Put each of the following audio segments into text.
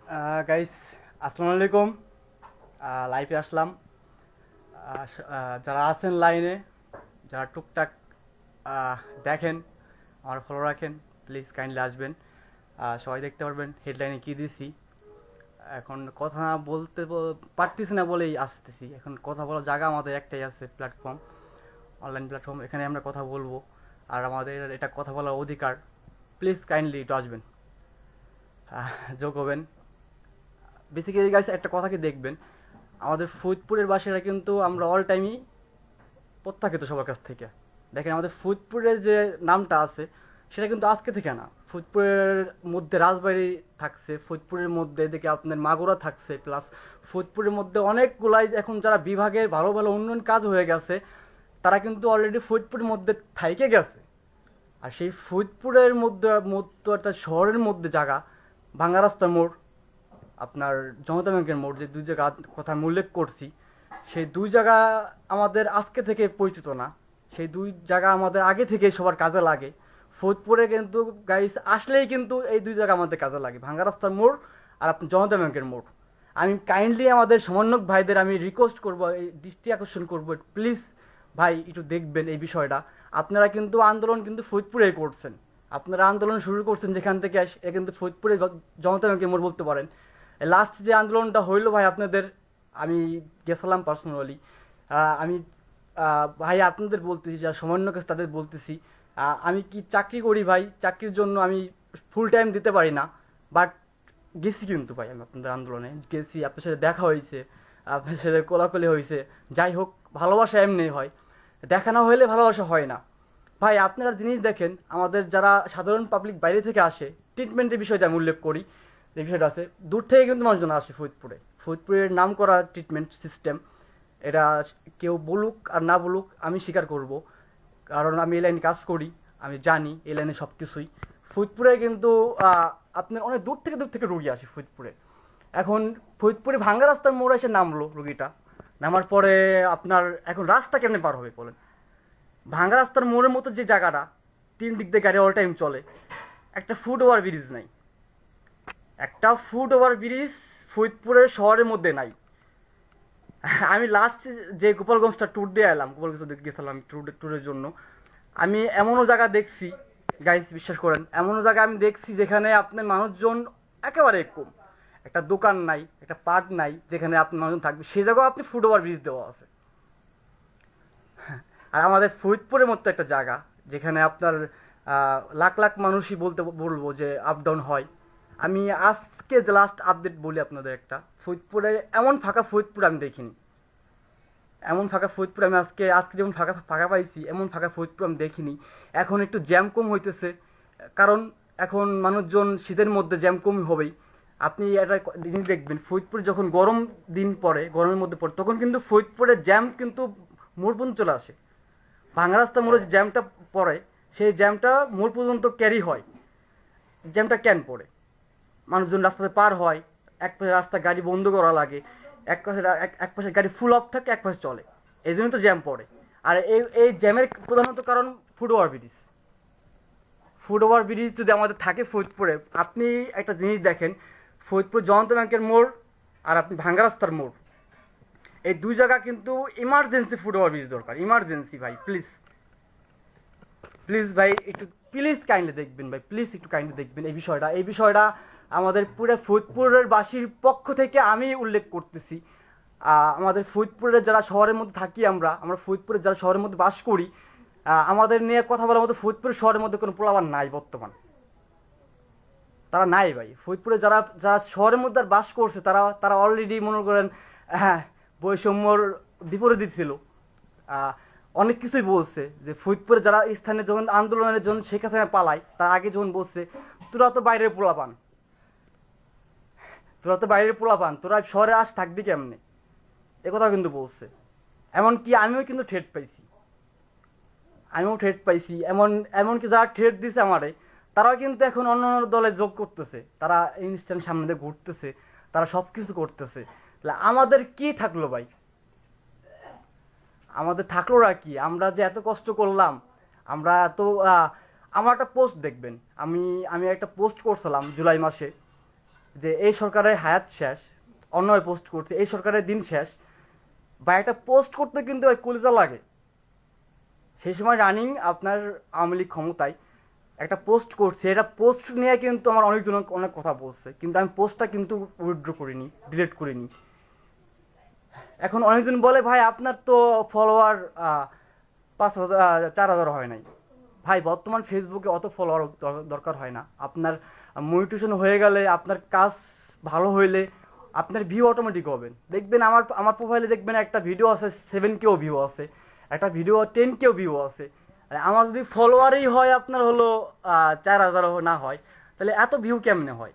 Guys, আসসালামু আলাইকুম। লাইভে আসলাম। যারা আছেন লাইনে, যারা টুকটাক দেখেন, আমার ফলো রাখেন, প্লিজ কাইন্ডলি আসবেন। সবাই দেখতে পারবেন হেডলাইনে কি দিছি। এখন কথা বলতে পারতেছি না বলেই আসতেছি। এখন কথা বলার জায়গা আমাদের একটাই আছে, প্ল্যাটফর্ম, অনলাইন প্ল্যাটফর্ম। এখানে আমরা কথা বলবো, আর আমাদের এটা কথা বলার অধিকার। প্লিজ কাইন্ডলি একটু আসবেন, যোগ হবেন। বেসিক্যালি গাইস, একটা কথা কি দেখবেন, আমাদের ফরিদপুরের বাসীরা কিন্তু আমরা অল টাইমই প্রত্যাখ্যিত সবার কাছ থেকে। দেখেন, আমাদের ফরিদপুরের যে নামটা আছে সেটা কিন্তু আজকে থেকে না। ফরিদপুরের মধ্যে রাজবাড়ি থাকছে, ফরিদপুরের মধ্যে এদিকে আপনার মাগুরা থাকছে, প্লাস ফরিদপুরের মধ্যে অনেকগুলাই এখন যারা বিভাগের ভালো ভালো উন্নয়ন কাজ হয়ে গেছে, তারা কিন্তু অলরেডি ফরিদপুরের মধ্যে থাইকে গেছে। আর সেই ফরিদপুরের মধ্যে মধ্যে একটা শহরের মধ্যে জায়গা, ভাঙ্গা রাস্তার মোড়, আপনার জনতা ব্যাংকের মোড়, যে দুই জায়গা কথা আমি উল্লেখ করছি, সেই দুই জায়গা আমাদের আজকে থেকে পরিচিত না। সেই দুই জায়গা আমাদের আগে থেকে সবার কাজে লাগে। ফরিদপুরে কিন্তু গাইস আসলেই কিন্তু এই দুই জায়গা আমাদের কাজে লাগে, ভাঙ্গা রাস্তার মোড় আর আপনার জনতা ব্যাংকের মোড়। আমি কাইন্ডলি আমাদের সমন্বয়ক ভাইদের আমি রিকোয়েস্ট করব, এই দৃষ্টি আকর্ষণ করব, প্লিজ ভাই একটু দেখবেন এই বিষয়টা। আপনারা কিন্তু আন্দোলন কিন্তু ফরিদপুরে করছেন, আপনারা আন্দোলন শুরু করছেন যেখান থেকে এ কিন্তু ফরিদপুরে জনতা ব্যাংকের মোড় বলতে পারেন। লাস্ট যে আন্দোলনটা হইলো ভাই আপনাদের, আমি গেছিলাম পার্সোনালি। আমি ভাই আপনাদের বলতেছি, যারা সমন্বয়ক আছে তাদের বলতেছি, আমি কি চাকরি করি ভাই, চাকরির জন্য আমি ফুল টাইম দিতে পারি না, বাট গেছি কিন্তু ভাই, আমি আপনাদের আন্দোলনে গেছি, আপনার সাথে দেখা হয়েছে, আপনার সাথে কোলাকুলি হয়েছে। যাই হোক, ভালোবাসা এমনি হয়, দেখা না হইলে ভালোবাসা হয় না। ভাই আপনারা জিনিস দেখেন, আমাদের যারা সাধারণ পাবলিক বাইরে থেকে আসে, ট্রিটমেন্টের বিষয়টা আমি উল্লেখ করি, যে বিষয়টা আছে, দূর থেকে কিন্তু মানুষজন আসে ফরিদপুরে। ফরিদপুরের নাম করা ট্রিটমেন্ট সিস্টেম, এটা কেউ বলুক আর না বলুক আমি স্বীকার করব, কারণ আমি এই লাইনে কাজ করি, আমি জানি এই লাইনে সব কিছুই। ফরিদপুরে কিন্তু আপনার অনেক দূর থেকে রুগী আসে ফরিদপুরে। এখন ফরিদপুরে ভাঙ্গা রাস্তার মোড়ে এসে নামলো রুগীটা, নামার পরে আপনার এখন রাস্তা কেমনে পার হবে বলেন? ভাঙ্গা রাস্তার মোড়ের মতো যে জায়গাটা, তিন দিক দিয়ে গাড়ি অল টাইম চলে, একটা ফুট ওভার ব্রিজ নাই, একটা ফুট ওভার ব্রিজ ফরিদপুরের শহরের মধ্যে নাই। আমি লাস্ট যে গোপালগঞ্জটা ট্যুর দিয়ে এলাম, গোপালগঞ্জ গেছিলাম ট্যুরের জন্য, আমি এমনও জায়গা দেখছি গাইস, বিশ্বাস করেন, এমনও জায়গা আমি দেখছি যেখানে আপনার মানুষজন একেবারে কম, একটা দোকান নাই, একটা পার্ট নাই যেখানে আপনার মানুষজন থাকবে, সেই জায়গাও আপনি ফুট ওভার ব্রিজ দেওয়া আছে। আর আমাদের ফরিদপুরের মতো একটা জায়গা যেখানে আপনার লাখ লাখ মানুষই বলবো যে আপ ডাউন হয়। আমি আজকে যে লাস্ট আপডেট বলি আপনাদের, একটা ফরিদপুরে এমন ফাঁকা ফরিদপুর আমি দেখিনি, এমন ফাঁকা ফরিদপুর আমি আজকে আজকে যেমন ফাঁকা ফাঁকা পাইছি, এমন ফাঁকা ফরিদপুর আমি দেখিনি। এখন একটু জ্যাম কম হইতেছে, কারণ এখন মানুষজন শীতের মধ্যে জ্যাম কমই হবেই। আপনি একটা জিনিস দেখবেন, ফরিদপুর যখন গরম দিন পড়ে, গরমের মধ্যে পড়ে, তখন কিন্তু ফরিদপুরের জ্যাম কিন্তু মোড় পর্যন্ত চলে আসে। ভাঙা রাস্তা মোড়ে যে জ্যামটা পড়ে, সেই জ্যামটা মোড় পর্যন্ত ক্যারি হয়। জ্যামটা কেন পড়ে? মানুষজন রাস্তাতে পার হয়, এক পাশে রাস্তা গাড়ি বন্ধ করা লাগে, এক পাশে গাড়ি ফুল অফ থাকে, এক পাশে চলে, এই জন্য তো জ্যাম পড়ে। আর এই এই জ্যামের প্রধানত কারণ foot over bridge. Foot over bridge যদি আমাদের থাকে ফরিদপুরে, আপনি একটা জিনিস দেখেন, ফরিদপুর জনতা ব্যাংকের মোড় আর আপনি ভাঙ্গা রাস্তার মোড়, এই দুই জায়গা কিন্তু ইমার্জেন্সি ফুট ওভার ব্রিজ দরকার, ইমার্জেন্সি ভাই, প্লিজ প্লিজ ভাই একটু, প্লিজ কাইন্ডলি দেখবেন ভাই, প্লিজ একটু কাইন্ডলি দেখবেন এই বিষয়টা। এই বিষয়টা আমাদের পুরো ফরিদপুরের বাসীর পক্ষ থেকে আমি উল্লেখ করতেছি। আমাদের ফরিদপুরের যারা শহরের মধ্যে থাকি, আমরা আমরা ফরিদপুরের যারা শহরের মধ্যে বাস করি, আমাদের নিয়ে কথা বলার মতো ফরিদপুরের শহরের মধ্যে কোনো পোলাপান নাই বর্তমান, তারা নাই ভাই। ফরিদপুরে যারা যারা শহরের মধ্যে আর বাস করছে, তারা তারা অলরেডি মনে করেন, হ্যাঁ, বৈষম্যর বিপরীত ছিল। আহ, অনেক কিছুই বলছে যে ফরিদপুরে যারা স্থানীয় যখন আন্দোলনের জন্য শেখ হাসিনা পালায়, তার আগে যখন বলছে তোরা তো বাইরের পোলাপান, তোরা তো বাইরের পোলাপান, তোরা শহরে আস থাকবি কেমনে, একথা কিন্তু বলছে। এমনকি আমিও কিন্তু ঠেট পাইছি, আমিও ঠেট পাইছি। এমনকি যারা ঠেট দিছে আমারে, তারাও কিন্তু এখন অন্য অন্য দলে যোগ করতেছে, তারা ইনস্ট্যান্ট সামনে দিয়ে ঘুরতেছে, তারা সবকিছু করতেছে। তাহলে আমাদের কি থাকলো ভাই? আমাদের থাকলো না কি? আমরা যে এত কষ্ট করলাম, আমরা এত আমার একটা পোস্ট দেখবেন, আমি আমি একটা পোস্ট করছিলাম জুলাই মাসে, যে এই সরকারের হায়াত শেষ, অন্যায় পোস্ট করছে, এই সরকারের দিন শেষ, বা একটা পোস্ট করতে কিন্তু ওই কলিজা লাগে। সেই সময় রানিং আপনার আওয়ামী লীগ ক্ষমতায় একটা পোস্ট করছে, এটা পোস্ট নিয়ে কিন্তু আমার অনেকজন অনেক কথা বলছে, কিন্তু আমি পোস্টটা কিন্তু উইথড্র করিনি, ডিলিট করিনি। এখন অনেকজন বলে ভাই আপনার তো ফলোয়ার 5,000 4,000 হয় নাই। ভাই বর্তমান ফেসবুকে অত ফলোয়ার দরকার হয় না। আপনার মনিটেশন হয়ে গেলে, আপনার কাজ ভালো হইলে আপনার ভিউ অটোমেটিক হবেন। দেখবেন আমার আমার প্রোফাইলে দেখবেন একটা ভিডিও আছে 7K ভিউ আছে, একটা ভিডিও 10K ভিউ আছে। আর আমার যদি ফলোয়ারই হয় আপনার হলো 4,000 না হয়, তাহলে এত ভিউ কেমনে হয়?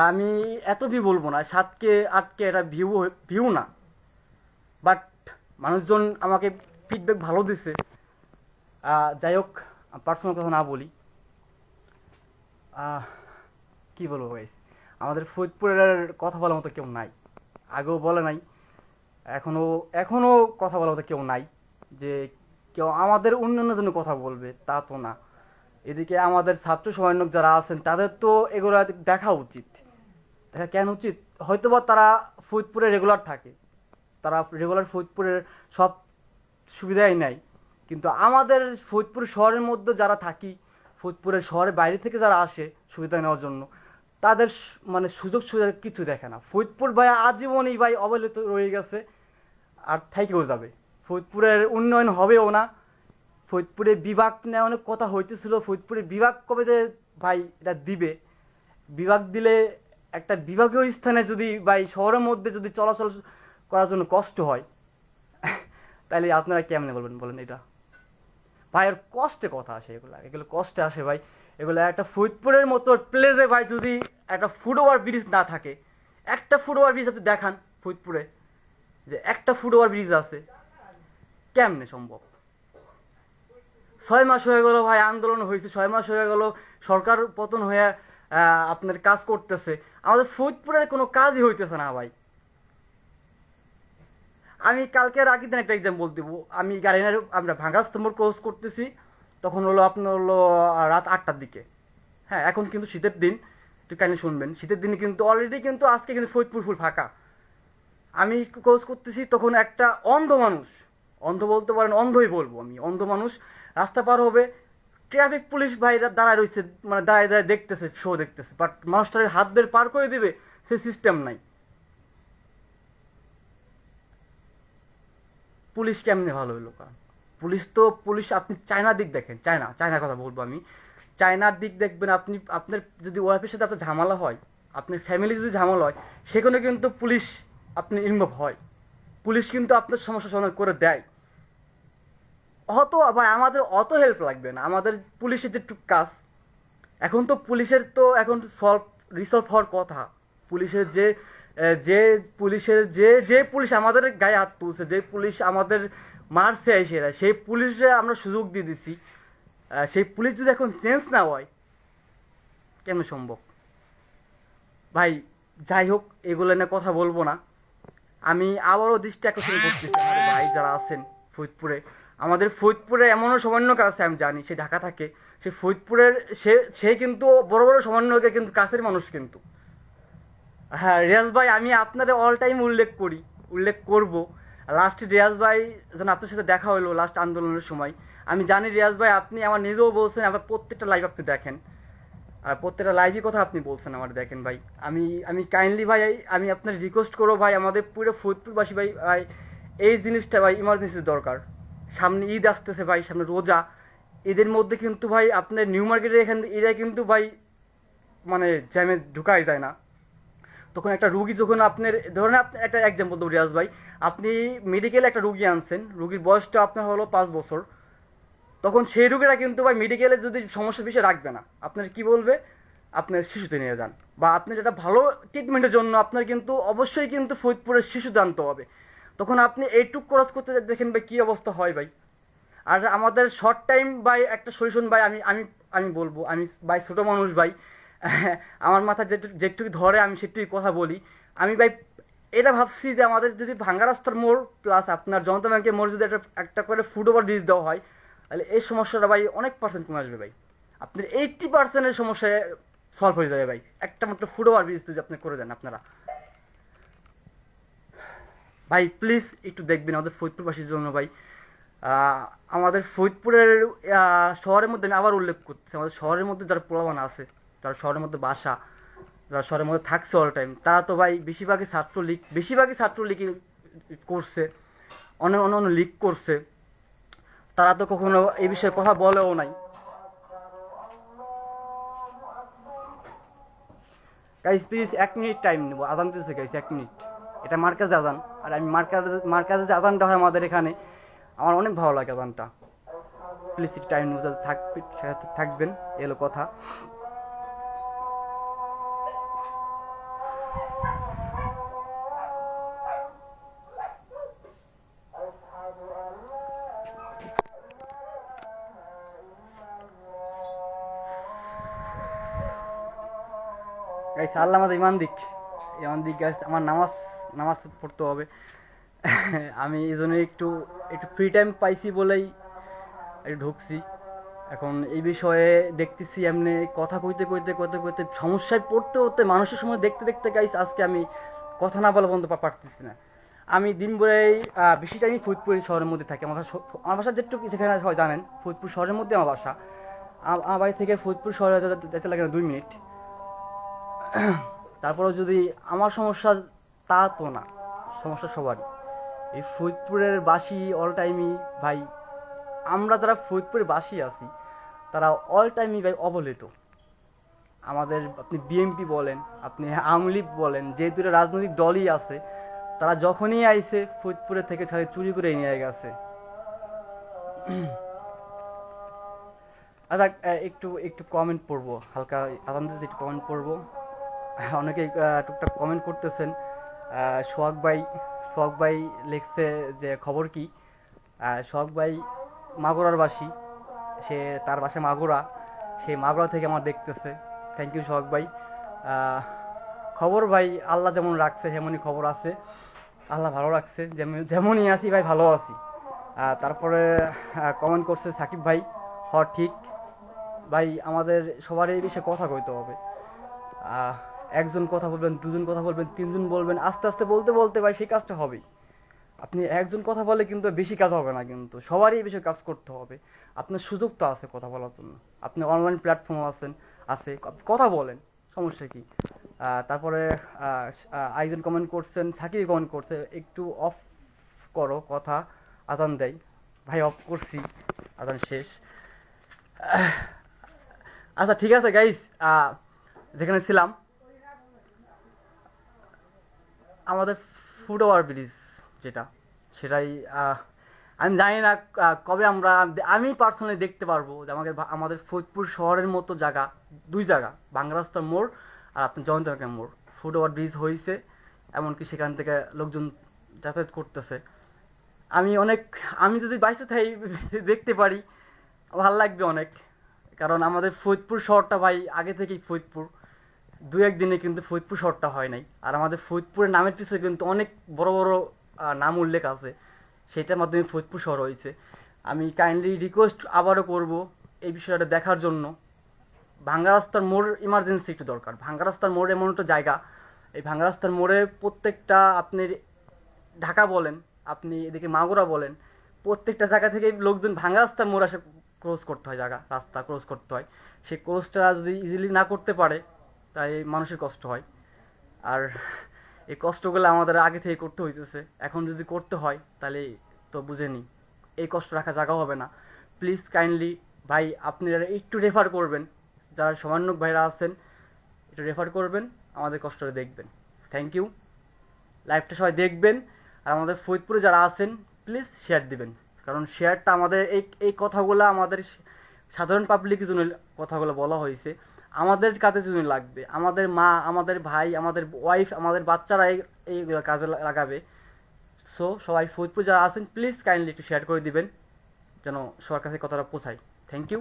আমি এত ভিউ বলবো না, 7K 8K এটা ভিউ ভিউ না, বাট মানুষজন আমাকে ফিডব্যাক ভালো দিছে। যাই হোক, পার্সোনাল কথা না বলি। আহ, কি বলবো ভাই, আমাদের ফরিদপুরের কথা বলার মতো কেউ নাই। আগেও বলে নাই, এখনো এখনো কথা বলার মতো কেউ নাই যে কেউ আমাদের উন্নয়নের জন্য কথা বলবে, তা তো না। এদিকে আমাদের ছাত্র সমন্বয়ক যারা আছেন তাদের তো এগুলো দেখা উচিত। দেখা কেন উচিত? হয়তোবা তারা ফরিদপুরে রেগুলার থাকে, তারা রেগুলার ফরিদপুরের সব সুবিধাই নেয়, কিন্তু আমাদের ফরিদপুর শহরের মধ্যে যারা থাকি, ফরিদপুরের শহরের বাইরে থেকে যারা আসে সুবিধা নেওয়ার জন্য, তাদের মানে সুযোগ সুবিধা কিছু দেখে না। ফরিদপুর ভাই আজীবনই ভাই অবহেলিত রয়ে গেছে, আর থেকেও যাবে। ফরিদপুরের উন্নয়ন হবেও না। ফরিদপুরে বিভাগ নিয়ে অনেক কথা হইতেছিল, ফরিদপুরে বিভাগ কবে যে ভাই এটা দিবে? বিভাগ দিলে একটা বিভাগীয় স্থানে যদি ভাই শহরের মধ্যে যদি চলাচল করার জন্য কষ্ট হয়, তাহলে আপনারা কেমনে বলবেন বলেন এটা? ভাই আর কষ্টে কথা আসে, এগুলো এগুলো কষ্টে আসে ভাই। এগুলো একটা ফরিদপুরের মতো প্লেসে ভাই যদি একটা ফুটওভার ব্রিজ না থাকে, একটা ফুটওভার ব্রিজ আপনি দেখান ফরিদপুরে যে একটা ফুটওভার ব্রিজ আছে, কেমনে সম্ভব? 6 মাস হয়ে গেল ভাই, আন্দোলন হয়েছে, 6 মাস হয়ে গেল, সরকার পতন হয়ে আপনার কাজ করতেছে, আমাদের ফরিদপুরের কোনো কাজই হইতেছে না ভাই। আমি কালকে আগের দিন একটা এক্সাম্পল দিব। আমি গাড়িনার আমরা ভাঙ্গা স্তম্ভ ক্রস করতেছি, তখন হলো আপনার হলো রাত 8টার দিকে। হ্যাঁ, এখন কিন্তু শীতের দিন, একটু কাইন্ডলি শুনবেন। শীতের দিনে কিন্তু অলরেডি কিন্তু আজকে কিন্তু ফরিদপুর ফুল ফাঁকা। আমি ক্রস করতেছি, তখন একটা অন্ধ মানুষ, অন্ধ বলতে পারেন, অন্ধই বলবো আমি, অন্ধ মানুষ রাস্তা পার হবে, ট্রাফিক পুলিশ ভাইরা দাঁড়ায় রয়েছে, মানে দাঁড়ায় দাঁড়ায় দেখতেছে, শো দেখতেছে, বাট মানুষটার হাত ধরে পার করে দিবে সে সিস্টেম নাই। পুলিশ কেমনে ভালো হইলো? কারণ পুলিশ তো পুলিশ, আপনি চায়নার দিক দেখেন, চায়নার কথা বলবো আমি। চায়নার দিক দেখবেন আপনি, আপনার যদি ওয়াইফের সাথে আপনার ঝামেলা হয়, আপনার ফ্যামিলি যদি ঝামেলা হয়, সেখানে কিন্তু পুলিশ আপনি ইনভলভ হয়, পুলিশ কিন্তু আপনার সমস্যা সমাধান করে দেয়। অত ভাই আমাদের অত হেল্প লাগবে না, আমাদের পুলিশের যে কাজ, এখন তো পুলিশের তো এখন রিসলভ হওয়ার কথা। পুলিশের যে যে পুলিশের যে পুলিশ আমাদের গায়ে হাত তুলছে, যে পুলিশ আমাদের মারছে এসেরা, সেই পুলিশে আমরা সুযোগ দিয়ে দিছি। সেই পুলিশ যদি এখন চেঞ্জ না হয়, কেন সম্ভব ভাই? যাই হোক, এগুলো নিয়ে কথা বলবো না। আমি আবারও দৃষ্টি আকর্ষণ করতেছি আমাদের ভাই যারা আছেন ফরিদপুরে। আমাদের ফরিদপুরে এমনও সমন্বয়ক আছে, আমি জানি সে ঢাকা থাকে, সে ফরিদপুরের সে কিন্তু বড় বড় সমন্বয়কের কিন্তু কাছের মানুষ কিন্তু। হ্যাঁ রিয়াজ ভাই, আমি আপনার অল টাইম উল্লেখ করব। লাস্ট রিয়াজ ভাই যখন আপনার সাথে দেখা হলো লাস্ট আন্দোলনের সময়, আমি জানি রিয়াজ ভাই আপনি আমার নিজেও বলছেন, আবার প্রত্যেকটা লাইভ আপনি দেখেন, আর প্রত্যেকটা লাইভই কথা আপনি বলছেন আমার, দেখেন ভাই। আমি আমি কাইন্ডলি ভাই, আমি আপনার রিকোয়েস্ট করবো ভাই, আমাদের পুরো ফরিদপুরবাসী ভাই ভাই এই জিনিসটা ভাই ইমার্জেন্সি দরকার। সামনে ঈদ আসতেছে ভাই, সামনে রোজা, ঈদের মধ্যে কিন্তু ভাই আপনার নিউ মার্কেটের এখান এরা কিন্তু ভাই মানে জ্যামে ঢুকাই যায় না। তখন একটা রুগী যখন আপনার ধরেন, আপনি একটা এক্সাম্পল দেবো রিয়াজ ভাই, আপনি মেডিকেলে একটা রুগী আনছেন, রুগীর বয়সটা আপনার হলো 5 বছর, তখন সেই রুগীরা কিন্তু ভাই মেডিকেলে যদি সমস্যার বিষয় রাখবে না, আপনার কি বলবে, আপনার শিশুতে নিয়ে যান, বা আপনি যেটা ভালো ট্রিটমেন্টের জন্য আপনার কিন্তু অবশ্যই কিন্তু ফরিদপুরের শিশু জানতে হবে। তখন আপনি এইটুক খরচ করতে দেখেন ভাই কি অবস্থা হয় ভাই। আর আমাদের শর্ট টাইম ভাই একটা সলিউশন ভাই, আমি আমি আমি বলবো, আমি ভাই ছোট মানুষ ভাই, আমার মাথা যেটুকু ধরে আমি সেটুকুই কথা বলি। আমি ভাই এটা ভাবছি যে আমাদের যদি ভাঙ্গা রাস্তার মোড় প্লাস আপনার জনতা ব্যাংকের মোড় যদি একটা করে ফুট ওভার ব্রিজ দেওয়া হয়, তাহলে এই সমস্যাটা ভাই অনেক পার্সেন্ট কমে আসবে ভাই। আপনার 80%-এর সমস্যা সলভ হয়ে যাবে ভাই। একটা মাত্র ফুটওভার ব্রিজ যদি আপনি করে দেন আপনারা, ভাই প্লিজ একটু দেখবেন আমাদের ফরিদপুরবাসীর জন্য ভাই। আমাদের ফরিদপুরের শহরের মধ্যে আমি আবার উল্লেখ করছি, আমাদের শহরের মধ্যে যারা পোলাপান আছে, যারা শহরের মধ্যে বাসা, যারা শহরের মধ্যে থাকছে অল টাইম, তারা তো ভাই বেশিরভাগই ছাত্রলীগ করছে, অনেক অন্য অন্য লিগ করছে। তারা তো কখনো এই বিষয়ে কথা বলেও নাই। গাইস প্লিজ 1 মিনিট টাইম নেবো, আজান দিতেছে গাইস, 1 মিনিট। এটা মার্কাজে আজান, আর আমি মার্কাজে যে আজানটা হয় আমাদের এখানে, আমার অনেক ভালো লাগে আজানটা। প্লিজ একটু টাইম নেবো, থাকবেন, এলো কথা। গাইস আল্লাহ আমাদের ইমান দিক গাইস, আমার নামাজ পড়তে হবে। আমি এই জন্য একটু একটু ফ্রি টাইম পাইছি বলেই একটু ঢুকছি। এখন এই বিষয়ে দেখতেছি এমনি কথা কইতে সমস্যায় পড়তে মানুষের সময় দেখতে দেখতে গাইস, আজকে আমি কথা না বলা বন্ধ পারতেছি না। আমি দিনভরেই বেশি টাইমই ফরিদপুর শহরের মধ্যে থাকি। আমার বাসা যেটুকু যেখানে সবাই জানেন, ফরিদপুর শহরের মধ্যে আমার বাসা। আমার বাড়ি থেকে ফরিদপুর শহরে যেতে লাগে না 2 মিনিট। তারপরেও যদি আমার সমস্যা, তা তো না, সমস্যা সবারই। এই ফরিদপুরের বাসী অল টাইমই ভাই, আমরা যারা ফরিদপুরের বাসী আছি তারা অল টাইমই ভাই অবহেলিত। আমাদের আপনি বিএনপি বলেন, আপনি আওয়ামী লীগ বলেন, যে দুটো রাজনৈতিক দলই আছে, তারা যখনই আইছে ফরিদপুরে থেকে ছাড়ে চুরি করে নিয়ে গেছে। আচ্ছা, একটু একটু কমেন্ট পড়বো, হালকা আজান দিতে একটু কমেন্ট পড়বো। অনেকে টুকটাক কমেন্ট করতেছেন। সোহাগ ভাই লিখছে যে খবর কি। সোহাগ ভাই মাগুরার বাসী, তার বাসা মাগুরা, সেই মাগুরা থেকে আমার দেখতেছে। থ্যাংক ইউ সোহাগ ভাই। খবর ভাই আল্লাহ যেমন রাখছে তেমনই খবর আছে, আল্লাহ ভালো রাখছে, যেমনই আছি ভাই ভালো আছি। তারপরে কমেন্ট করছে সাকিব ভাই, ঠিক ভাই, আমাদের সবার এই বিষয়ে কথা কইতে হবে। একজন কথা বলবেন, দুজন কথা বলবেন, তিনজন বলবেন, আস্তে আস্তে বলতে বলতে ভাই সেই কাজটা হবেই। আপনি একজন কথা বলে কিন্তু বেশি কাজ হবে না, কিন্তু সবারই এই বিষয়ে কাজ করতে হবে। আপনার সুযোগ তো আছে কথা বলার জন্য, আপনি অনলাইন প্ল্যাটফর্ম আছে, কথা বলেন, সমস্যা কি। তারপরে আরেকজন কমেন্ট করছেন, সাকিব কমেন্ট করছে, একটু অফ করো কথা, আজান দেয়। ভাই অফ করছি, আজান শেষ। আচ্ছা ঠিক আছে গাইস, যেখানে ছিলাম আমাদের ফুটওভার ব্রিজ যেটা, সেটাই আমি জানি না কবে আমি পার্সোনালি দেখতে পারবো যে আমাদের ফরিদপুর শহরের মতো জায়গা, 2 জায়গা, বাংলা রাস্তার মোড় আর আপনার জয়ন্ত মোড়, ফুটওভার ব্রিজ হয়েছে। এমনকি সেখান থেকে লোকজন যাতায়াত করতেছে। আমি যদি বাইসে থাই দেখতে পারি, ভাল লাগবে অনেক। কারণ আমাদের ফরিদপুর শহরটা ভাই আগে থেকেই ফরিদপুর, 2-1 দিনে কিন্তু ফরিদপুর শহরটা হয় নাই। আর আমাদের ফরিদপুরের নামের পিছনে কিন্তু অনেক বড় বড় নাম উল্লেখ আছে, সেটার মাধ্যমে ফরিদপুর শহর হয়েছে। আমি কাইন্ডলি রিকোয়েস্ট আবারও করব এই বিষয়টা দেখার জন্য। ভাঙ্গা রাস্তার মোড় ইমার্জেন্সি একটু দরকার। ভাঙ্গা রাস্তার মোড় এমন একটা জায়গা, এই ভাঙ্গা রাস্তার মোড়ে প্রত্যেকটা, আপনি ঢাকা বলেন, আপনি এদিকে মাগুরা বলেন, প্রত্যেকটা জায়গা থেকে লোকজন ভাঙ্গা রাস্তার মোড় আসে ক্রস করতে হয়, রাস্তা ক্রস করতে হয়। সেই ক্রসটা যদি ইজিলি না করতে পারে, তাই মানুষের কষ্ট হয়। আর এই কষ্টগুলো আমাদের আগে থেকে করতে হইতেছে, এখন যদি করতে হয় তাহলে তো বুঝেনি এই কষ্ট রাখা জায়গা হবে না। প্লিজ কাইন্ডলি ভাই আপনারা একটু রেফার করবেন, যারা সমন্বয়ক ভাইরা আছেন একটু রেফার করবেন, আমাদের কষ্টটা দেখবেন। Thank you. লাইভটা সবাই দেখবেন, আর আমাদের ফরিদপুরে যারা আছেন প্লিজ শেয়ার দিবেন, কারণ শেয়ারটা আমাদের এই কথাগুলো আমাদের সাধারণ পাবলিকের জন্য কথাগুলো বলা হয়েছে, আমাদের কাজে জন্য লাগবে। আমাদের মা, আমাদের ভাই, আমাদের ওয়াইফ, আমাদের বাচ্চারা এইগুলো কাজে লাগাবে। সো সবাই ফরিদপুর যারা আছেন প্লিজ কাইন্ডলি একটু শেয়ার করে দিবেন, যেন সবার কাছে কথাটা পৌঁছায়। Thank you.